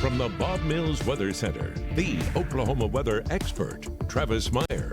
From the Bob Mills Weather Center, the Oklahoma weather expert, Travis Meyer.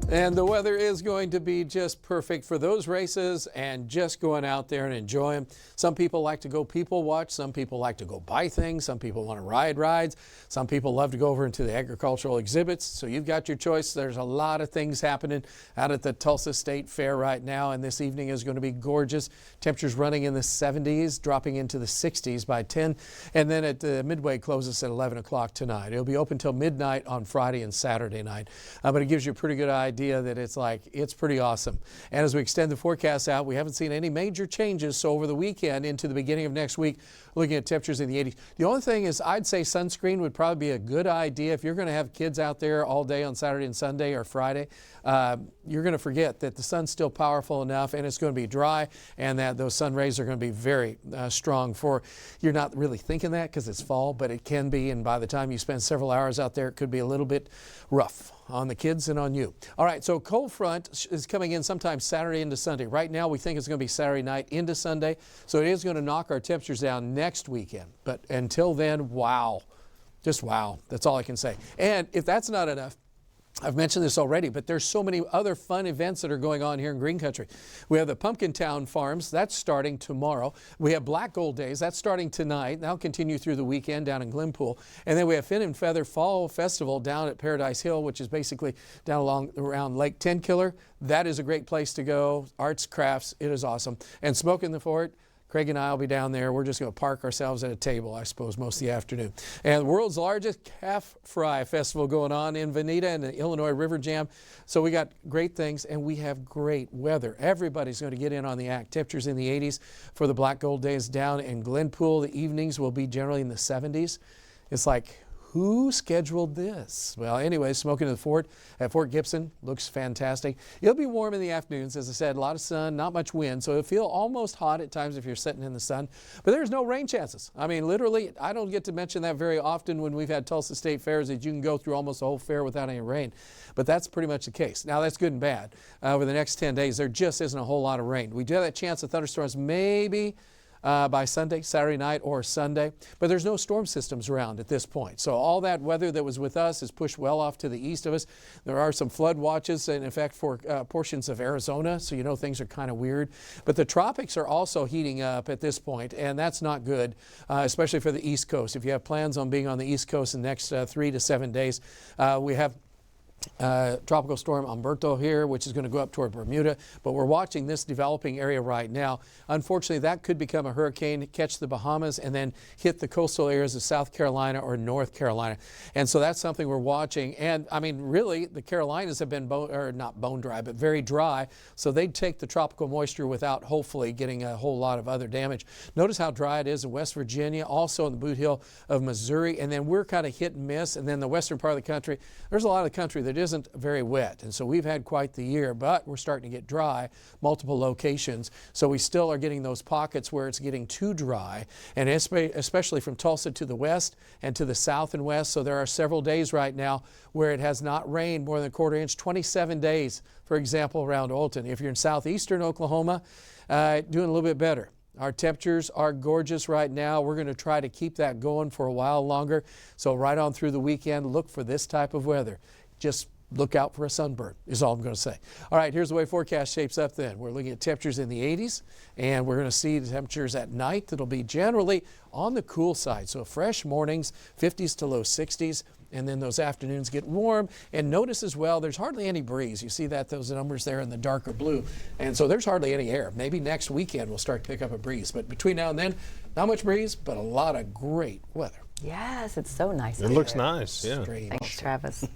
And the weather is going to be just perfect for those races and just going out there and enjoy them. Some people like to go people watch. Some people like to go buy things. Some people want to ride rides. Some people love to go over into the agricultural exhibits. So you've got your choice. There's a lot of things happening out at the Tulsa State Fair right now. And this evening is going to be gorgeous. Temperatures running in the 70s, dropping into the 60s by 10. And then at Midway closes at 11 o'clock tonight. It'll be open till midnight on Friday and Saturday night. But it gives you a pretty good idea that it's pretty awesome. And as we extend the forecast out, we haven't seen any major changes. So over the weekend into the beginning of next week, looking at temperatures in the 80s. The only thing is I'd say sunscreen would probably be a good idea. If you're going to have kids out there all day on Saturday and Sunday or Friday, you're going to forget that the sun's still powerful enough and it's going to be dry and that those sun rays are going to be very strong for, you're not really thinking that because it's fall, but it can be. And by the time you spend several hours out there, it could be a little bit rough on the kids and on you. All right, so cold front is coming in sometime Saturday into Sunday. Right now we think it's going to be Saturday night into Sunday, so it is going to knock our temperatures down next weekend. But until then, wow, just wow. That's all I can say. And if that's not enough, I've mentioned this already, but there's so many other fun events that are going on here in Green Country. We have the Pumpkin Town Farms, that's starting tomorrow. We have Black Gold Days, that's starting tonight. That'll continue through the weekend down in Glenpool. And then we have Fin and Feather Fall Festival down at Paradise Hill, which is basically down around Lake Tenkiller. That is a great place to go. Arts, crafts, it is awesome. And Smoke in the Fort. Craig and I will be down there. We're just going to park ourselves at a table, I suppose, most of the afternoon. And the world's largest calf fry festival going on in Veneta and the Illinois River Jam. So we got great things and we have great weather. Everybody's going to get in on the act. Temperatures in the 80s for the Black Gold Days down in Glenpool. The evenings will be generally in the 70s. It's like, who scheduled this? Well, anyway, Smoking in the Fort at Fort Gibson looks fantastic. It'll be warm in the afternoons, as I said, a lot of sun, not much wind, so it'll feel almost hot at times if you're sitting in the sun. But there's no rain chances. I mean, literally, I don't get to mention that very often when we've had Tulsa State Fairs that you can go through almost the whole fair without any rain. But that's pretty much the case. Now, that's good and bad. Over the next 10 days, there just isn't a whole lot of rain. We do have that chance of thunderstorms maybe by Sunday, Saturday night or Sunday, but there's no storm systems around at this point. So all that weather that was with us is pushed well off to the east of us. There are some flood watches in effect for portions of Arizona, so you know things are kind of weird. But the tropics are also heating up at this point, and that's not good, especially for the East Coast. If you have plans on being on the East Coast in the next 3 to 7 days, we have Tropical Storm Umberto here, which is going to go up toward Bermuda, but we're watching this developing area right now. Unfortunately, that could become a hurricane, catch the Bahamas, and then hit the coastal areas of South Carolina or North Carolina. And so that's something we're watching. And I mean, really, the Carolinas have been not bone dry, but very dry. So they'd take the tropical moisture without hopefully getting a whole lot of other damage. Notice how dry it is in West Virginia, also in the Boot Hill of Missouri. And then we're kind of hit and miss. And then the western part of the country, there's a lot of the country that isn't very wet, and so we've had quite the year, but we're starting to get dry, multiple locations, so we still are getting those pockets where it's getting too dry, and especially from Tulsa to the west and to the south and west. So there are several days right now where it has not rained more than a quarter inch, 27 days, for example, around Olton. If you're in southeastern Oklahoma, doing a little bit better. Our temperatures are gorgeous right now. We're going to try to keep that going for a while longer. So right on through the weekend, look for this type of weather. Just look out for a sunburn is all I'm going to say. All right, here's the way forecast shapes up then. We're looking at temperatures in the 80s, and we're going to see the temperatures at night that'll be generally on the cool side. So fresh mornings, 50s to low 60s, and then those afternoons get warm. And notice as well, there's hardly any breeze. You see that, those numbers there in the darker blue. And so there's hardly any air. Maybe next weekend we'll start to pick up a breeze. But between now and then, not much breeze, but a lot of great weather. Yes, it's so nice. It looks nice, yeah. Thanks, Travis.